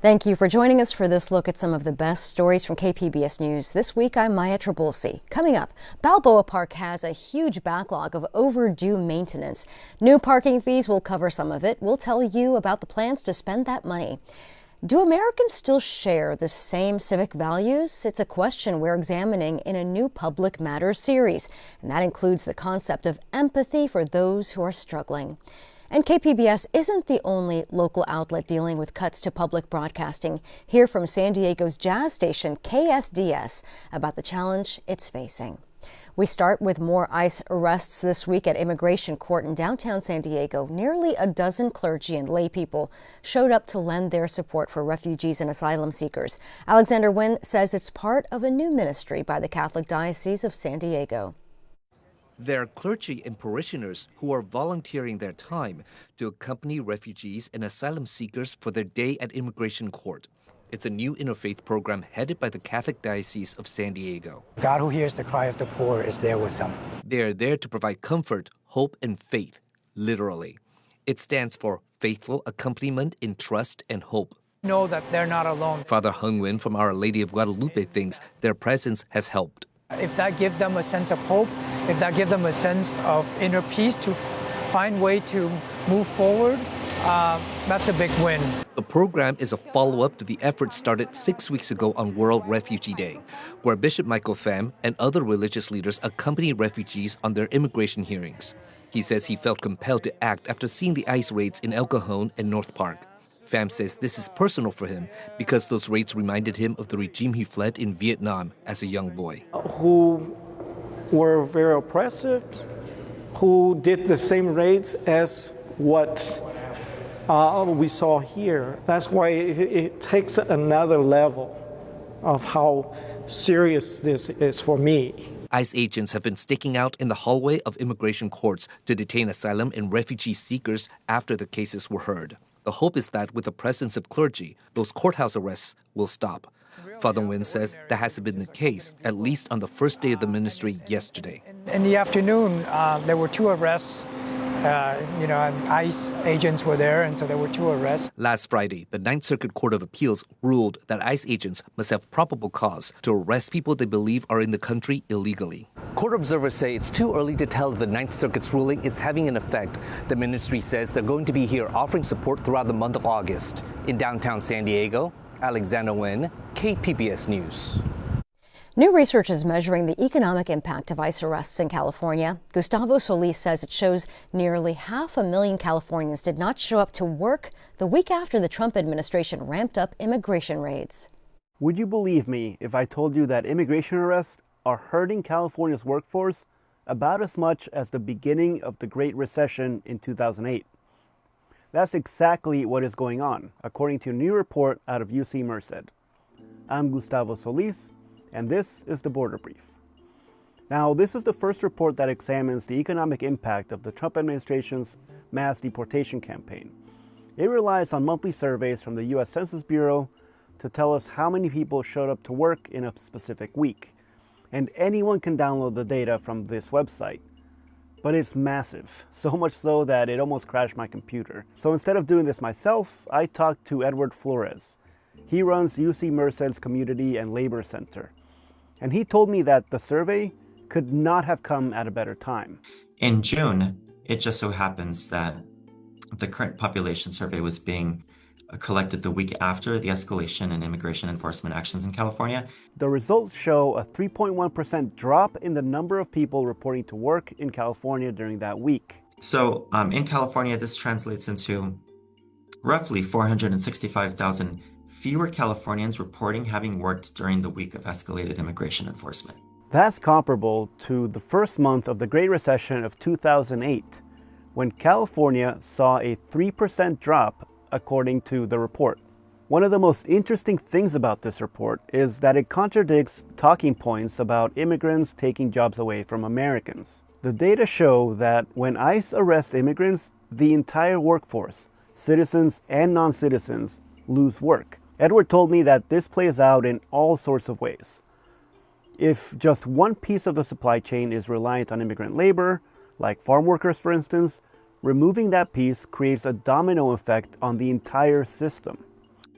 Thank you for joining us for this look at some of the best stories from KPBS News. This week, I'm Maya Trabulsi. Coming up, Balboa Park has a huge backlog of overdue maintenance. New parking fees will cover some of it. We'll tell you about the plans to spend that money. Do Americans still share the same civic values? It's a question we're examining in a new Public Matters series, and that includes the concept of empathy for those who are struggling. And KPBS isn't the only local outlet dealing with cuts to public broadcasting. Hear from San Diego's jazz station, KSDS, about the challenge it's facing. We start with more ICE arrests this week at Immigration Court in downtown San Diego. Nearly a dozen clergy and lay people showed up to lend their support for refugees and asylum seekers. Alexander Nguyen says it's part of a new ministry by the Catholic Diocese of San Diego. They're clergy and parishioners who are volunteering their time to accompany refugees and asylum seekers for their day at Immigration Court. It's a new interfaith program headed by the Catholic Diocese of San Diego. God who hears the cry of the poor is there with them. They're there to provide comfort, hope, and faith, literally. It stands for Faithful Accompaniment in Trust and Hope. Know that they're not alone. Father Hung Nguyen from Our Lady of Guadalupe thinks their presence has helped. If that gives them a sense of hope, if that gives them a sense of inner peace to find way to move forward, that's a big win. The program is a follow-up to the effort started 6 weeks ago on World Refugee Day, where Bishop Michael Pham and other religious leaders accompany refugees on their immigration hearings. He says he felt compelled to act after seeing the ICE raids in El Cajon and North Park. Pham says this is personal for him because those raids reminded him of the regime he fled in Vietnam as a young boy. Who were very oppressive, who did the same raids as what we saw here. That's why it takes another level of how serious this is for me. ICE agents have been staking out in the hallway of immigration courts to detain asylum and refugee seekers after the cases were heard. The hope is that with the presence of clergy, those courthouse arrests will stop. Father Nguyen says that hasn't been the case, at least on the first day of the ministry yesterday. In the afternoon, there were 2 arrests. ICE agents were there, and so there were 2 arrests. Last Friday, the Ninth Circuit Court of Appeals ruled that ICE agents must have probable cause to arrest people they believe are in the country illegally. Court observers say it's too early to tell if the Ninth Circuit's ruling is having an effect. The ministry says they're going to be here offering support throughout the month of August. In downtown San Diego, Alexander Nguyen, KPBS News. New research is measuring the economic impact of ICE arrests in California. Gustavo Solis says it shows nearly 500,000 Californians did not show up to work the week after the Trump administration ramped up immigration raids. Would you believe me if I told you that immigration arrests are hurting California's workforce about as much as the beginning of the Great Recession in 2008? That's exactly what is going on, according to a new report out of UC Merced. I'm Gustavo Solis, and this is the Border Brief. Now, this is the first report that examines the economic impact of the Trump administration's mass deportation campaign. It relies on monthly surveys from the U.S. Census Bureau to tell us how many people showed up to work in a specific week. And anyone can download the data from this website. But it's massive, so much so that it almost crashed my computer. So instead of doing this myself, I talked to Edward Flores. He runs UC Merced's Community and Labor Center. And he told me that the survey could not have come at a better time. In June, it just so happens that the current population survey was being collected the week after the escalation in immigration enforcement actions in California. The results show a 3.1% drop in the number of people reporting to work in California during that week. So in California, this translates into roughly 465,000 fewer Californians reporting having worked during the week of escalated immigration enforcement. That's comparable to the first month of the Great Recession of 2008, when California saw a 3% drop, according to the report. One of the most interesting things about this report is that it contradicts talking points about immigrants taking jobs away from Americans. The data show that when ICE arrests immigrants, the entire workforce, citizens and non-citizens, lose work. Edward told me that this plays out in all sorts of ways. If just one piece of the supply chain is reliant on immigrant labor, like farm workers for instance, removing that piece creates a domino effect on the entire system.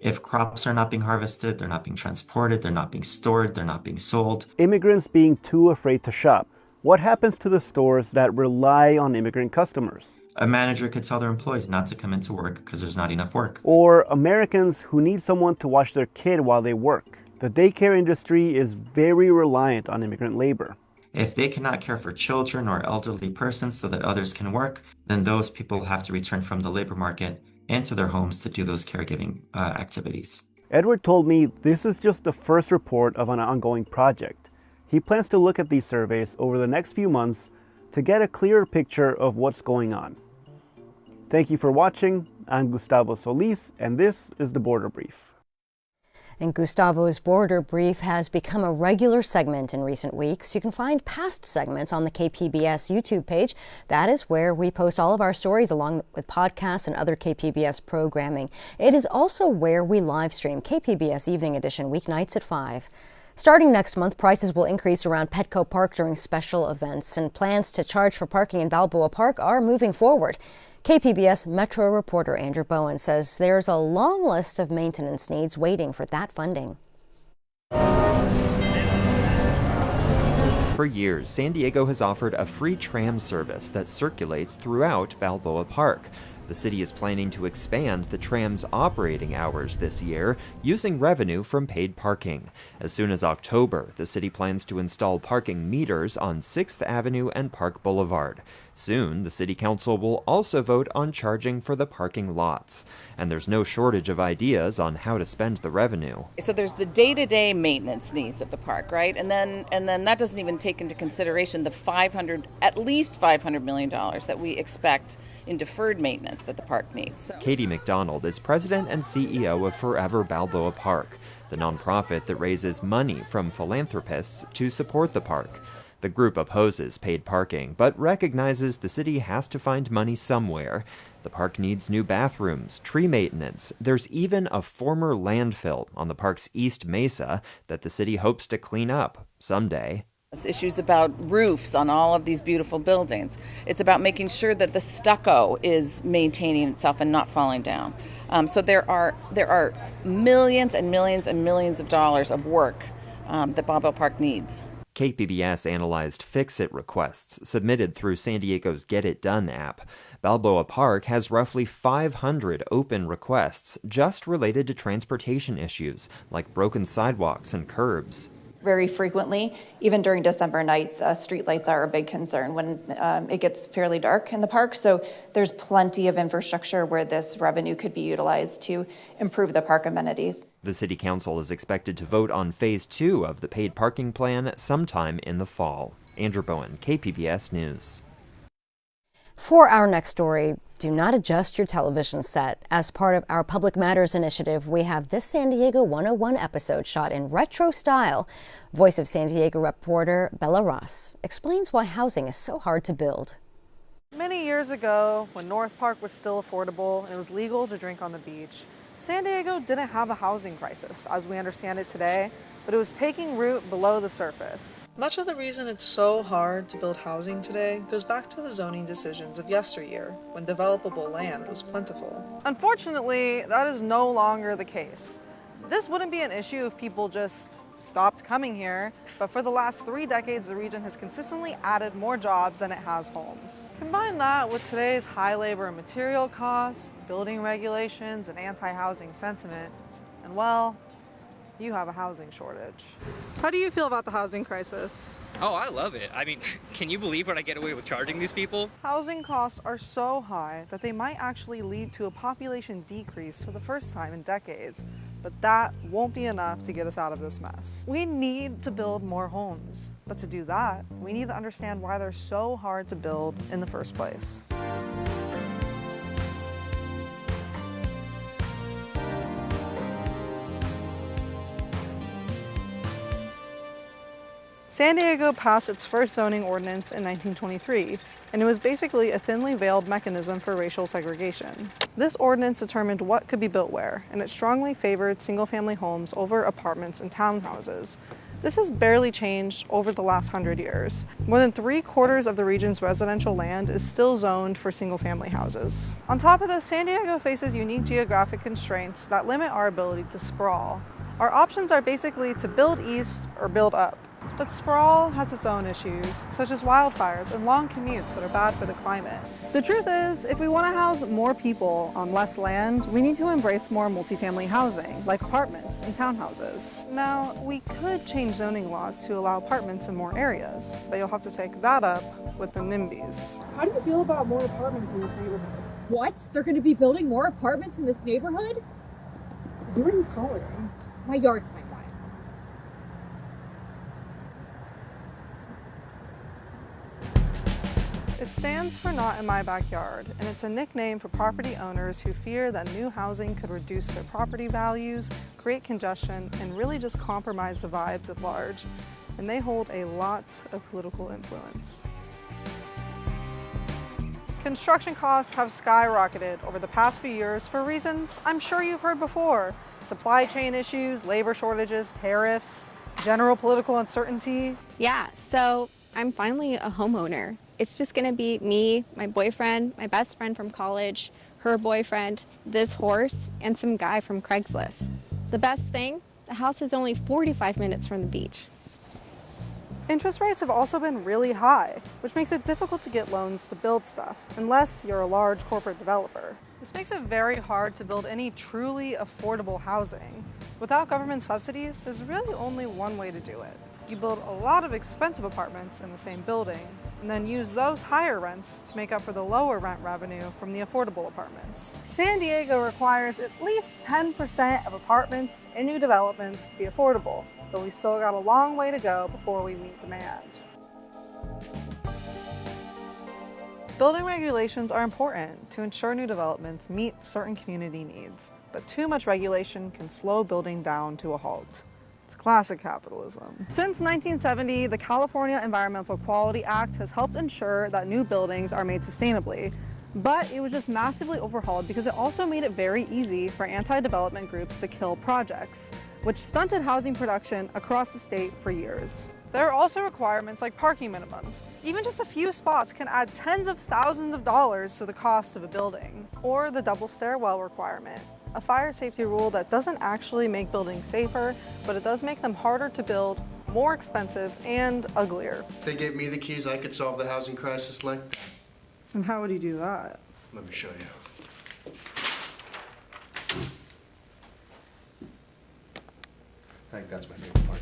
If crops are not being harvested, they're not being transported, they're not being stored, they're not being sold. Immigrants being too afraid to shop. What happens to the stores that rely on immigrant customers? A manager could tell their employees not to come into work because there's not enough work. Or Americans who need someone to watch their kid while they work. The daycare industry is very reliant on immigrant labor. If they cannot care for children or elderly persons so that others can work, then those people have to return from the labor market into their homes to do those caregiving activities. Edward told me this is just the first report of an ongoing project. He plans to look at these surveys over the next few months to get a clearer picture of what's going on. Thank you for watching. I'm Gustavo Solis, and this is The Border Brief. And Gustavo's Border Brief has become a regular segment in recent weeks. You can find past segments on the KPBS YouTube page. That is where we post all of our stories along with podcasts and other KPBS programming. It is also where we live stream KPBS Evening Edition weeknights at 5. Starting next month, prices will increase around Petco Park during special events, and plans to charge for parking in Balboa Park are moving forward. KPBS Metro reporter Andrew Bowen says there's a long list of maintenance needs waiting for that funding. For years, San Diego has offered a free tram service that circulates throughout Balboa Park. The city is planning to expand the tram's operating hours this year using revenue from paid parking. As soon as October, the city plans to install parking meters on 6th Avenue and Park Boulevard. Soon, the city council will also vote on charging for the parking lots. And there's no shortage of ideas on how to spend the revenue. So there's the day-to-day maintenance needs of the park, right? And then that doesn't even take into consideration the at least $500 million that we expect in deferred maintenance that the park needs. So. Katie McDonald is president and CEO of Forever Balboa Park, the nonprofit that raises money from philanthropists to support the park. The group opposes paid parking, but recognizes the city has to find money somewhere. The park needs new bathrooms, tree maintenance. There's even a former landfill on the park's East Mesa that the city hopes to clean up someday. It's issues about roofs on all of these beautiful buildings. It's about making sure that the stucco is maintaining itself and not falling down. So there are millions and millions and millions of dollars of work that Balboa Park needs. KPBS analyzed fix-it requests submitted through San Diego's Get It Done app. Balboa Park has roughly 500 open requests just related to transportation issues like broken sidewalks and curbs. Very frequently, even during December nights, streetlights are a big concern when it gets fairly dark in the park. So there's plenty of infrastructure where this revenue could be utilized to improve the park amenities. The city council is expected to vote on phase 2 of the paid parking plan sometime in the fall. Andrew Bowen, KPBS News. For our next story, do not adjust your television set. As part of our Public Matters initiative, we have this San Diego 101 episode shot in retro style. Voice of San Diego reporter Bella Ross explains why housing is so hard to build. Many years ago, when North Park was still affordable and it was legal to drink on the beach, San Diego didn't have a housing crisis as we understand it today, but it was taking root below the surface. Much of the reason it's so hard to build housing today goes back to the zoning decisions of yesteryear, when developable land was plentiful. Unfortunately, that is no longer the case. This wouldn't be an issue if people just stopped coming here, but for the last 3 decades, the region has consistently added more jobs than it has homes. Combine that with today's high labor and material costs, building regulations, and anti-housing sentiment, and well, you have a housing shortage. How do you feel about the housing crisis? Oh, I love it. I mean, can you believe what I get away with charging these people? Housing costs are so high that they might actually lead to a population decrease for the first time in decades, but that won't be enough to get us out of this mess. We need to build more homes, but to do that, we need to understand why they're so hard to build in the first place. San Diego passed its first zoning ordinance in 1923, and it was basically a thinly veiled mechanism for racial segregation. This ordinance determined what could be built where, and it strongly favored single-family homes over apartments and townhouses. This has barely changed over the last 100 years. More than 3/4 of the region's residential land is still zoned for single-family houses. On top of this, San Diego faces unique geographic constraints that limit our ability to sprawl. Our options are basically to build east or build up. But sprawl has its own issues, such as wildfires and long commutes that are bad for the climate. The truth is, if we want to house more people on less land, we need to embrace more multifamily housing, like apartments and townhouses. Now, we could change zoning laws to allow apartments in more areas, but you'll have to take that up with the NIMBYs. How do you feel about more apartments in this neighborhood? What? They're going to be building more apartments in this neighborhood? Where are you calling? My yard's my guy. It stands for Not in My Backyard, and it's a nickname for property owners who fear that new housing could reduce their property values, create congestion, and really just compromise the vibes at large. And they hold a lot of political influence. Construction costs have skyrocketed over the past few years for reasons I'm sure you've heard before. Supply chain issues, labor shortages, tariffs, general political uncertainty. Yeah, so I'm finally a homeowner. It's just gonna be me, my boyfriend, my best friend from college, her boyfriend, this horse, and some guy from Craigslist. The best thing, the house is only 45 minutes from the beach. Interest rates have also been really high, which makes it difficult to get loans to build stuff, unless you're a large corporate developer. This makes it very hard to build any truly affordable housing. Without government subsidies, there's really only one way to do it. You build a lot of expensive apartments in the same building, and then use those higher rents to make up for the lower rent revenue from the affordable apartments. San Diego requires at least 10% of apartments in new developments to be affordable, but we still got a long way to go before we meet demand. Building regulations are important to ensure new developments meet certain community needs, but too much regulation can slow building down to a halt. It's classic capitalism. Since 1970, the California Environmental Quality Act has helped ensure that new buildings are made sustainably, but it was just massively overhauled because it also made it very easy for anti-development groups to kill projects, which stunted housing production across the state for years. There are also requirements like parking minimums. Even just a few spots can add tens of thousands of dollars to the cost of a building. Or the double stairwell requirement, a fire safety rule that doesn't actually make buildings safer, but it does make them harder to build, more expensive, and uglier. If they gave me the keys, I could solve the housing crisis like that. And how would you do that? Let me show you. I think that's my favorite part.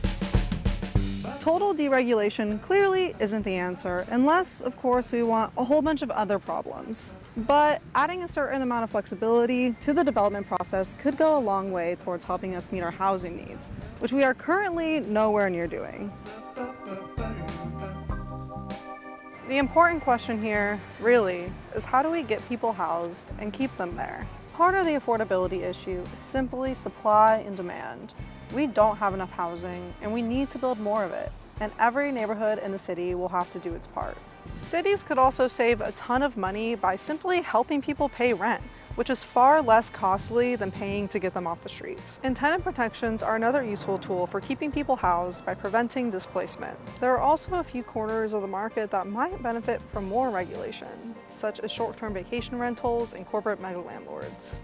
Total deregulation clearly isn't the answer, unless, of course, we want a whole bunch of other problems. But adding a certain amount of flexibility to the development process could go a long way towards helping us meet our housing needs, which we are currently nowhere near doing. The important question here, really, is how do we get people housed and keep them there? Part of the affordability issue is simply supply and demand. We don't have enough housing, and we need to build more of it, and every neighborhood in the city will have to do its part. Cities could also save a ton of money by simply helping people pay rent, which is far less costly than paying to get them off the streets. And tenant protections are another useful tool for keeping people housed by preventing displacement. There are also a few corners of the market that might benefit from more regulation, such as short-term vacation rentals and corporate mega landlords.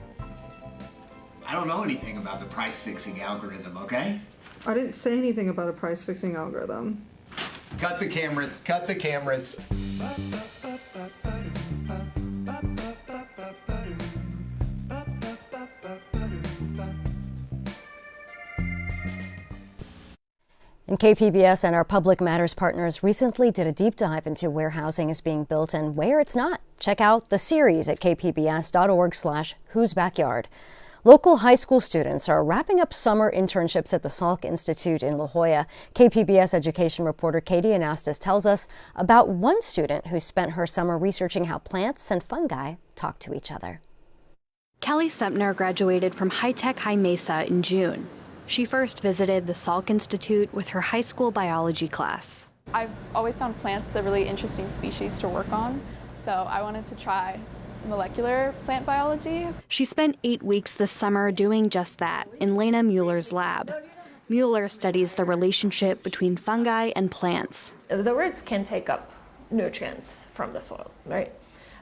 I don't know anything about the price-fixing algorithm, okay? I didn't say anything about a price-fixing algorithm. Cut the cameras, cut the cameras. And KPBS and our Public Matters partners recently did a deep dive into where housing is being built and where it's not. Check out the series at kpbs.org/Whose Backyard. Local high school students are wrapping up summer internships at the Salk Institute in La Jolla. KPBS education reporter Katie Anastas tells us about one student who spent her summer researching how plants and fungi talk to each other. Kelly Sempner graduated from High Tech High Mesa in June. She first visited the Salk Institute with her high school biology class. I've always found plants a really interesting species to work on, so I wanted to try molecular plant biology. She spent 8 weeks this summer doing just that in Lena Mueller's lab. Mueller studies the relationship between fungi and plants. The roots can take up nutrients from the soil, right?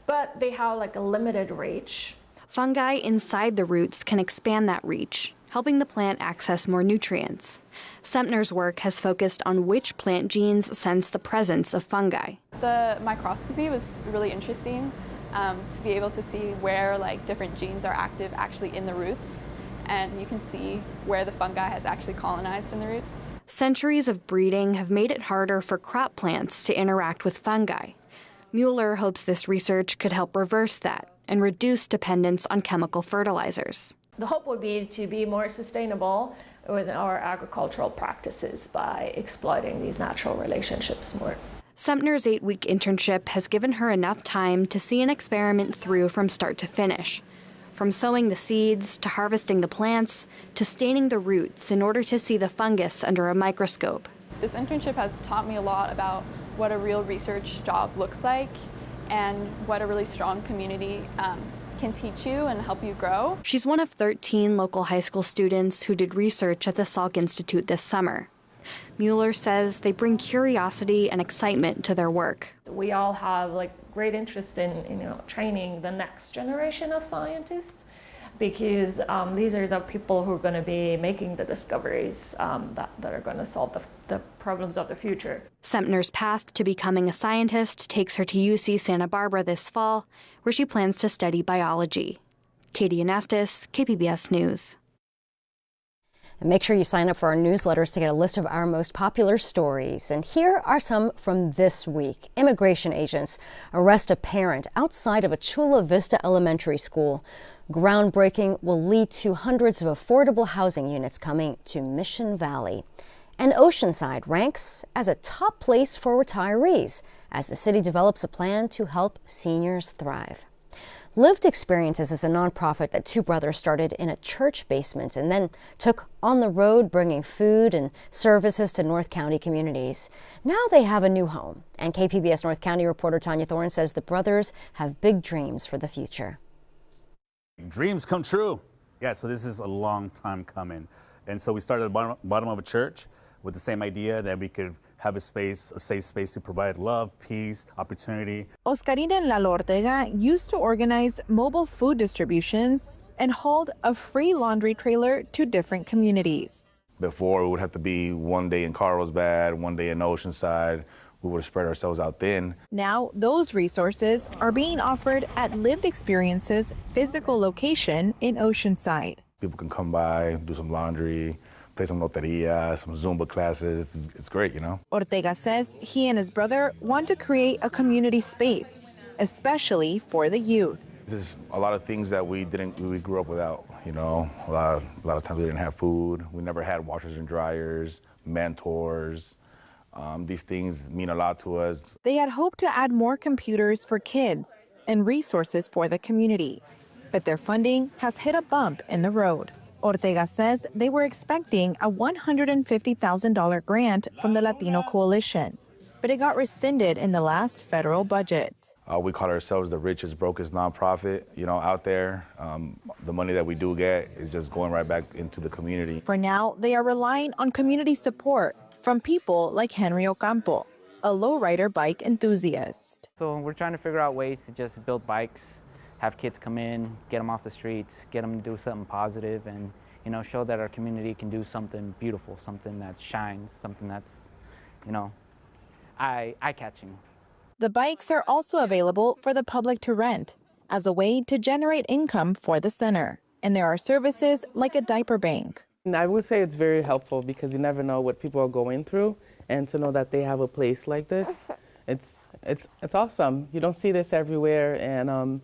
But they have like a limited reach. Fungi inside the roots can expand that reach, helping the plant access more nutrients. Sempner's work has focused on which plant genes sense the presence of fungi. The microscopy was really interesting to be able to see where like different genes are active actually in the roots, and you can see where the fungi has actually colonized in the roots. Centuries of breeding have made it harder for crop plants to interact with fungi. Mueller hopes this research could help reverse that and reduce dependence on chemical fertilizers. The hope would be to be more sustainable with our agricultural practices by exploiting these natural relationships more. Sempner's 8-week internship has given her enough time to see an experiment through from start to finish. From sowing the seeds, to harvesting the plants, to staining the roots in order to see the fungus under a microscope. This internship has taught me a lot about what a real research job looks like and what a really strong community can teach you and help you grow. She's one of 13 local high school students who did research at the Salk Institute this summer. Mueller says they bring curiosity and excitement to their work. We all have like great interest in training the next generation of scientists, because these are the people who are going to be making the discoveries that are going to solve the problems of the future. Sempner's path to becoming a scientist takes her to UC Santa Barbara this fall, where she plans to study biology. Katie Anastas, KPBS News. And make sure you sign up for our newsletters to get a list of our most popular stories. And here are some from this week. Immigration agents arrest a parent outside of a Chula Vista elementary school. Groundbreaking will lead to hundreds of affordable housing units coming to Mission Valley. And Oceanside ranks as a top place for retirees as the city develops a plan to help seniors thrive. Lived Experiences is a nonprofit that two brothers started in a church basement and then took on the road bringing food and services to North County communities. Now they have a new home, and KPBS North County reporter Tanya Thorne says the brothers have big dreams for the future. Dreams come true. Yeah, so this is a long time coming. And so we started at the bottom of a church with the same idea that we could have a space, a safe space to provide love, peace, opportunity. Oscarina and Lalo Ortega used to organize mobile food distributions and hauled a free laundry trailer to different communities. Before, it would have to be one day in Carlsbad, one day in Oceanside. We would have spread ourselves out thin. Now, those resources are being offered at Lived Experiences' physical location in Oceanside. People can come by, do some laundry, play some loteria, some Zumba classes. It's great, you know. Ortega says he and his brother want to create a community space, especially for the youth. There's a lot of things that we grew up without, you know. A lot of times we didn't have food. We never had washers and dryers, mentors. These things mean a lot to us. They had hoped to add more computers for kids and resources for the community, but their funding has hit a bump in the road. Ortega says they were expecting a $150,000 grant from the Latino Coalition, but it got rescinded in the last federal budget. We call ourselves the richest, brokest nonprofit, you know, out there. The money that we do get is just going right back into the community. For now, they are relying on community support from people like Henry Ocampo, a lowrider bike enthusiast. So we're trying to figure out ways to just build bikes, have kids come in, get them off the streets, get them to do something positive, and show that our community can do something beautiful, something that shines, something that's, eye-catching. The bikes are also available for the public to rent as a way to generate income for the center. And there are services like a diaper bank. I would say it's very helpful because you never know what people are going through, and to know that they have a place like this, it's awesome. You don't see this everywhere, and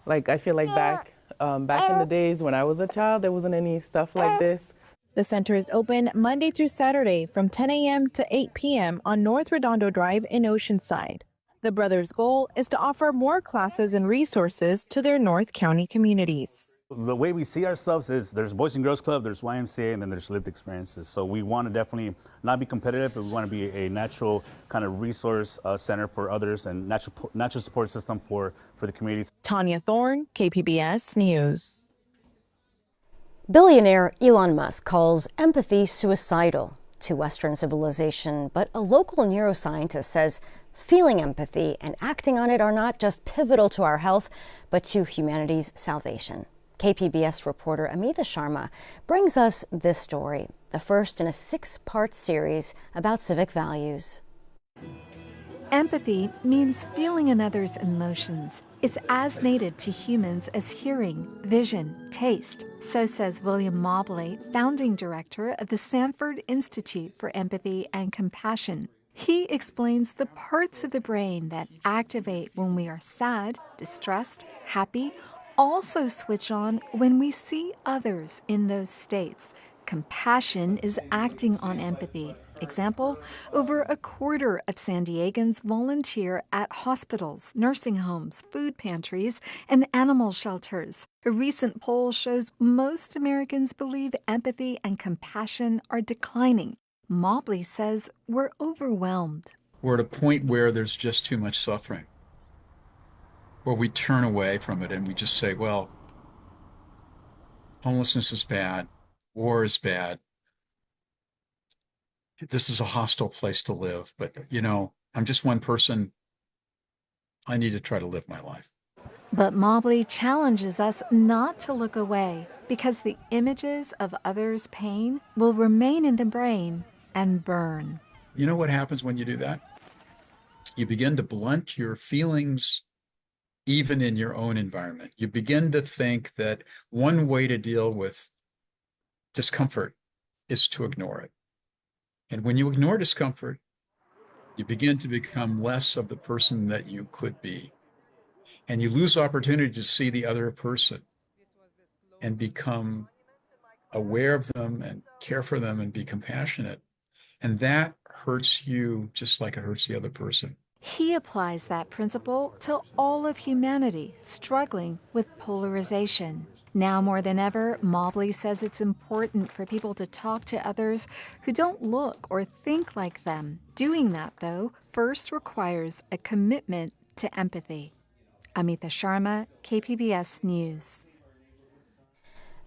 I feel like back in the days when I was a child, there wasn't any stuff like this. The center is open Monday through Saturday from 10 a.m. to 8 p.m. on North Redondo Drive in Oceanside. The brothers' goal is to offer more classes and resources to their North County communities. The way we see ourselves is there's Boys and Girls Club, there's YMCA, and then there's Lived Experiences. So we want to definitely not be competitive, but we want to be a natural kind of resource center for others and natural support system for the communities. Tanya Thorne, KPBS News. Billionaire Elon Musk calls empathy suicidal to Western civilization, but a local neuroscientist says feeling empathy and acting on it are not just pivotal to our health, but to humanity's salvation. KPBS reporter Amita Sharma brings us this story, the first in a 6-part series about civic values. Empathy means feeling another's emotions. It's as native to humans as hearing, vision, taste. So says William Mobley, founding director of the Sanford Institute for Empathy and Compassion. He explains the parts of the brain that activate when we are sad, distressed, happy, also switch on when we see others in those states. Compassion is acting on empathy. Example, over a quarter of San Diegans volunteer at hospitals, nursing homes, food pantries, and animal shelters. A recent poll shows most Americans believe empathy and compassion are declining. Mobley says we're overwhelmed. We're at a point where there's just too much suffering, where we turn away from it and we just say, well, homelessness is bad, war is bad, this is a hostile place to live, but, I'm just one person. I need to try to live my life. But Mobley challenges us not to look away because the images of others' pain will remain in the brain and burn. You know what happens when you do that? You begin to blunt your feelings even in your own environment. You begin to think that one way to deal with discomfort is to ignore it. And when you ignore discomfort, you begin to become less of the person that you could be. And you lose opportunity to see the other person and become aware of them and care for them and be compassionate. And that hurts you just like it hurts the other person. He applies that principle to all of humanity struggling with polarization. Now more than ever, Mobley says it's important for people to talk to others who don't look or think like them. Doing that, though, first requires a commitment to empathy. Amita Sharma, KPBS News.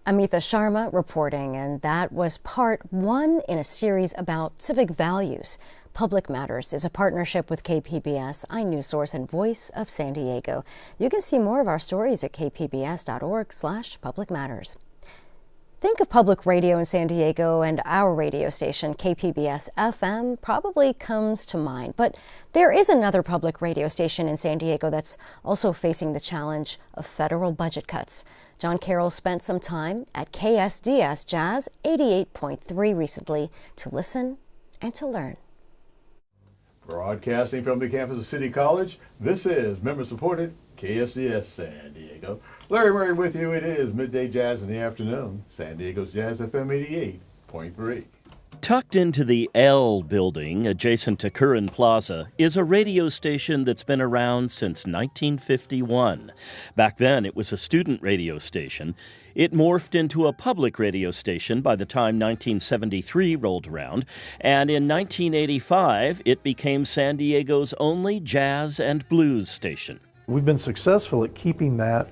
Amita Sharma reporting, and that was part 1 in a series about civic values. Public Matters is a partnership with KPBS, iNewsSource, and Voice of San Diego. You can see more of our stories at kpbs.org/publicmatters. Think of public radio in San Diego, and our radio station, KPBS FM, probably comes to mind. But there is another public radio station in San Diego that's also facing the challenge of federal budget cuts. John Carroll spent some time at KSDS Jazz 88.3 recently to listen and to learn. Broadcasting from the campus of City College, this is member-supported KSDS San Diego. Larry Murray with you. It is Midday Jazz in the afternoon. San Diego's Jazz FM 88.3. Tucked into the L building adjacent to Curran Plaza is a radio station that's been around since 1951. Back then, it was a student radio station. It morphed into a public radio station by the time 1973 rolled around, and in 1985, it became San Diego's only jazz and blues station. We've been successful at keeping that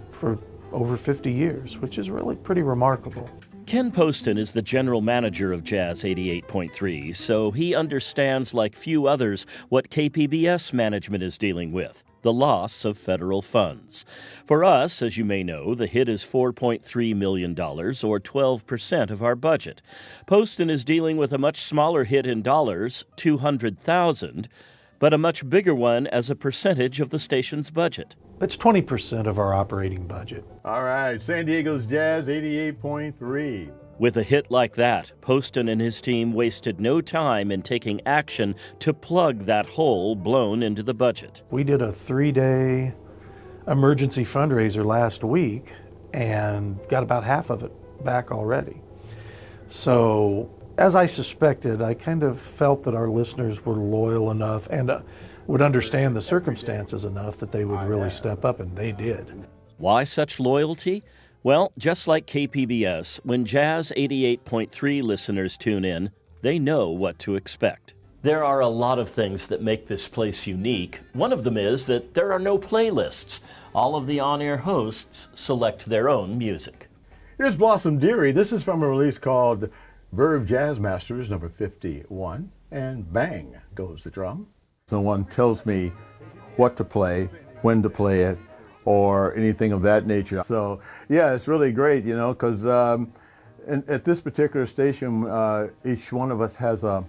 for over 50 years, which is really pretty remarkable. Ken Poston is the general manager of Jazz 88.3, so he understands like few others what KPBS management is dealing with, the loss of federal funds. For us, as you may know, the hit is $4.3 million, or 12% of our budget. Poston is dealing with a much smaller hit in dollars, $200,000, but a much bigger one as a percentage of the station's budget. It's 20% of our operating budget. All right, San Diego's Jazz 88.3. With a hit like that, Poston and his team wasted no time in taking action to plug that hole blown into the budget. We did a 3-day emergency fundraiser last week and got about half of it back already. So, as I suspected, I kind of felt that our listeners were loyal enough and would understand the circumstances enough that they would really step up, and they did. Why such loyalty? Well, just like KPBS, when Jazz 88.3 listeners tune in, they know what to expect. There are a lot of things that make this place unique. One of them is that there are no playlists. All of the on-air hosts select their own music. Here's Blossom Dearie. This is from a release called Verve Jazz Masters number 51, and bang goes the drum. Someone tells me what to play, when to play it, or anything of that nature. So yeah, it's really great, you know, because at this particular station, each one of us has a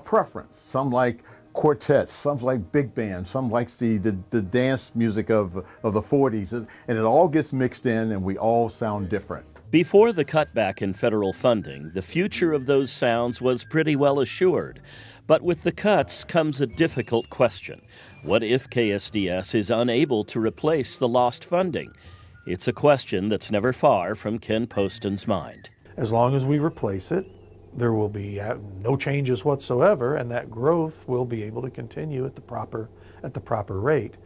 preference. Some like quartets, some like big bands, some likes the dance music of the 40s, and it all gets mixed in and we all sound different. Before the cutback in federal funding, the future of those sounds was pretty well assured. But with the cuts comes a difficult question. What if KSDS is unable to replace the lost funding? It's a question that's never far from Ken Poston's mind. As long as we replace it, there will be no changes whatsoever, and that growth will be able to continue at the proper rate.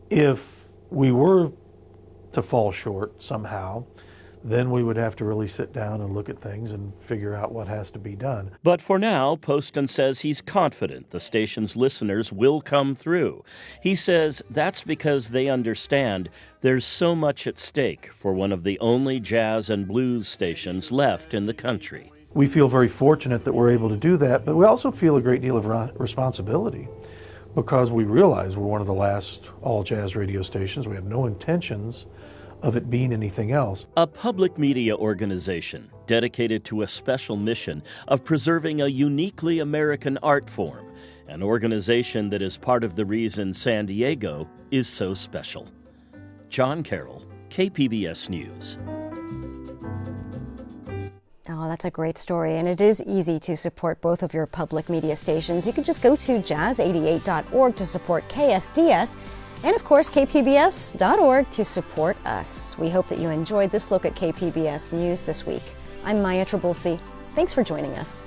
If we were to fall short somehow, then we would have to really sit down and look at things and figure out what has to be done. But for now, Poston says he's confident the station's listeners will come through. He says that's because they understand there's so much at stake for one of the only jazz and blues stations left in the country. We feel very fortunate that we're able to do that, but we also feel a great deal of responsibility because we realize we're one of the last all-jazz radio stations. We have no intentions of it being anything else. A public media organization dedicated to a special mission of preserving a uniquely American art form, an organization that is part of the reason San Diego is so special. John Carroll, KPBS News. Oh, that's a great story, and it is easy to support both of your public media stations. You can just go to jazz88.org to support KSDS, and of course kpbs.org to support us. We hope that you enjoyed this look at KPBS News this week. I'm Maya Trabulsi. Thanks for joining us.